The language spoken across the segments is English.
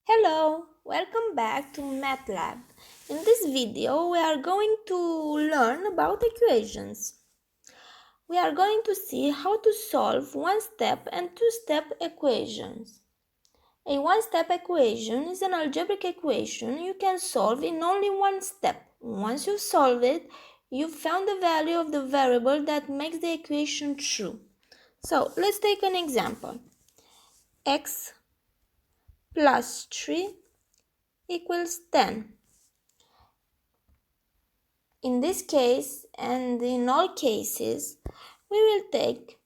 Hello, welcome back to MATLAB. In this video, we are going to learn about equations. We are going to see how to solve one-step and two-step equations. A one-step equation is an algebraic equation you can solve in only one step. Once you solve it, you've found the value of the variable that makes the equation true. So, let's take an example. X plus 3 equals 10. In this case and in all cases, we will take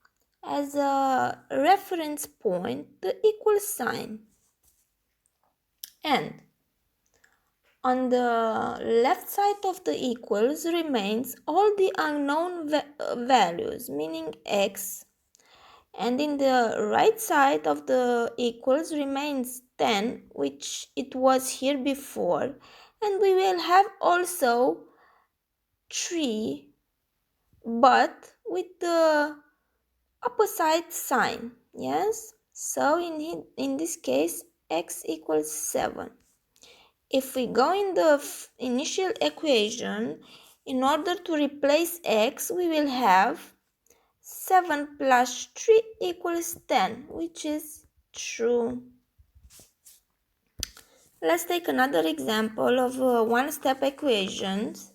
as a reference point the equal sign. And on the left side of the equals remains all the unknown values, meaning x. And in the right side of the equals remains 10, which it was here before. And we will have also 3, but with the opposite sign. Yes, so in this case x equals 7. If we go in the initial equation, in order to replace x, we will have 7 plus 3 equals 10, which is true. Let's take another example of one-step equations.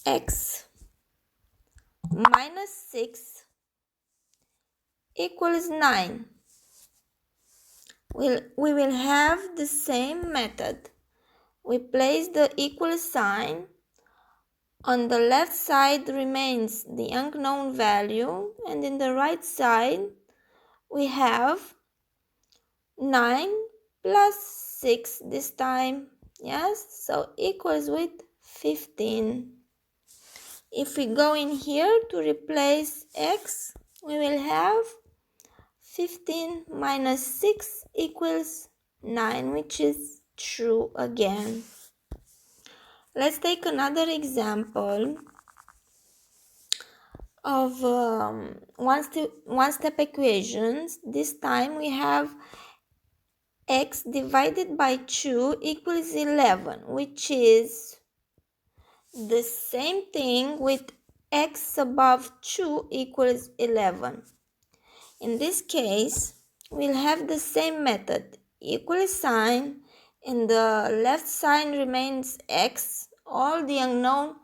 X minus 6 equals 9. We will have the same method. We place the equal sign. On the left side remains the unknown value, and in the right side we have 9 plus 6 this time. Yes, so equals with 15. If we go in here to replace x, we will have 15 minus 6 equals 9, which is true again. Let's take another example of one-step equations. This time we have x divided by 2 equals 11, which is the same thing with x above 2 equals 11. In this case, we'll have the same method. Equal sign, in the left side remains x. All the unknown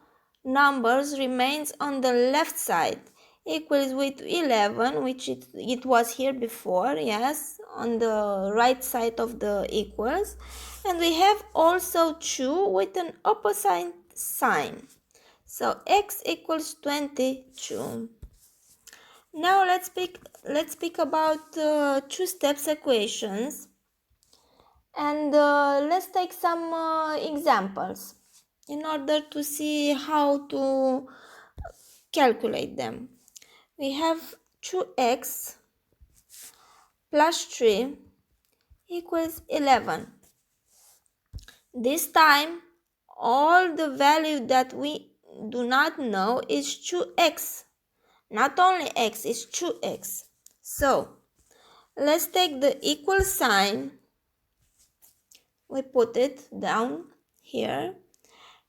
numbers remains on the left side. Equals with 11, which it was here before, yes, on the right side of the equals. And we have also 2 with an opposite sign. So x equals 22. Now let's speak about two steps equations, and let's take some examples in order to see how to calculate them. We have 2x plus 3 equals 11. This time all the value that we do not know is 2x. Not only x, is 2x. So, let's take the equal sign. We put it down here.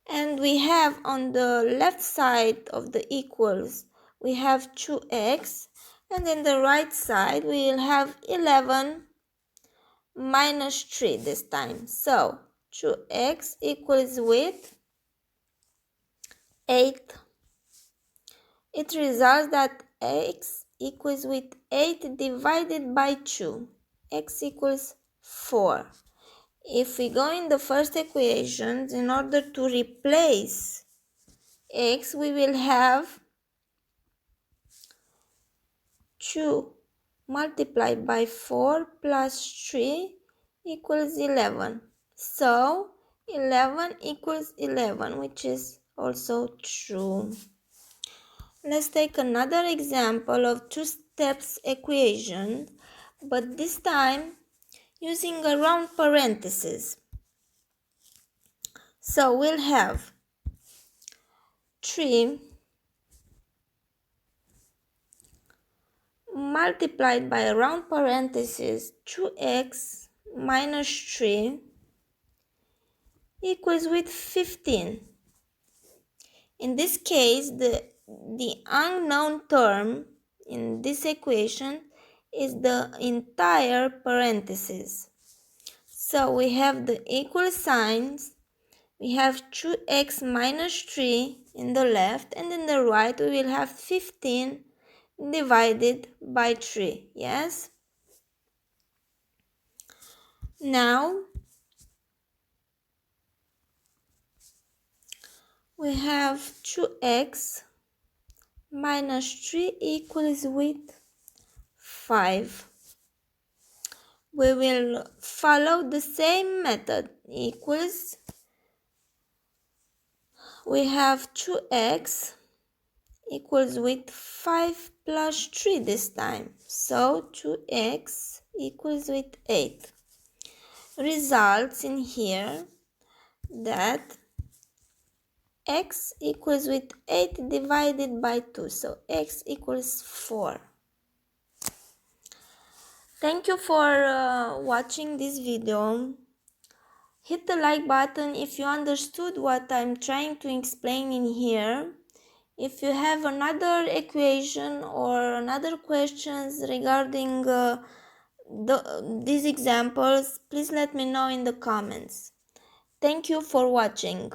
And we have on the left side of the equals, we have 2x. And in the right side, we will have 11 minus 3 this time. So, 2x equals with 8. It results that x equals with 8 divided by 2. X equals 4. If we go in the first equation, in order to replace x, we will have 2 multiplied by 4 plus 3 equals 11. So, 11 equals 11, which is also true. Let's take another example of two steps equation, but this time using a round parenthesis. So we'll have 3 multiplied by a round parenthesis 2x minus 3 equals with 15. In this case, the unknown term in this equation is the entire parenthesis. So we have the equal signs. We have 2x minus 3 in the left, and in the right we will have 15 divided by 3. Yes? Now we have 2x minus 3 equals with 5. We will follow the same method. Equals, we have 2x equals with 5 plus 3 this time. So 2x equals with 8. Results in here that x equals with 8 divided by 2. So x equals 4. Thank you for watching this video. Hit the like button if you understood what I'm trying to explain in here. If you have another equation or another questions regarding these examples, please let me know in the comments. Thank you for watching.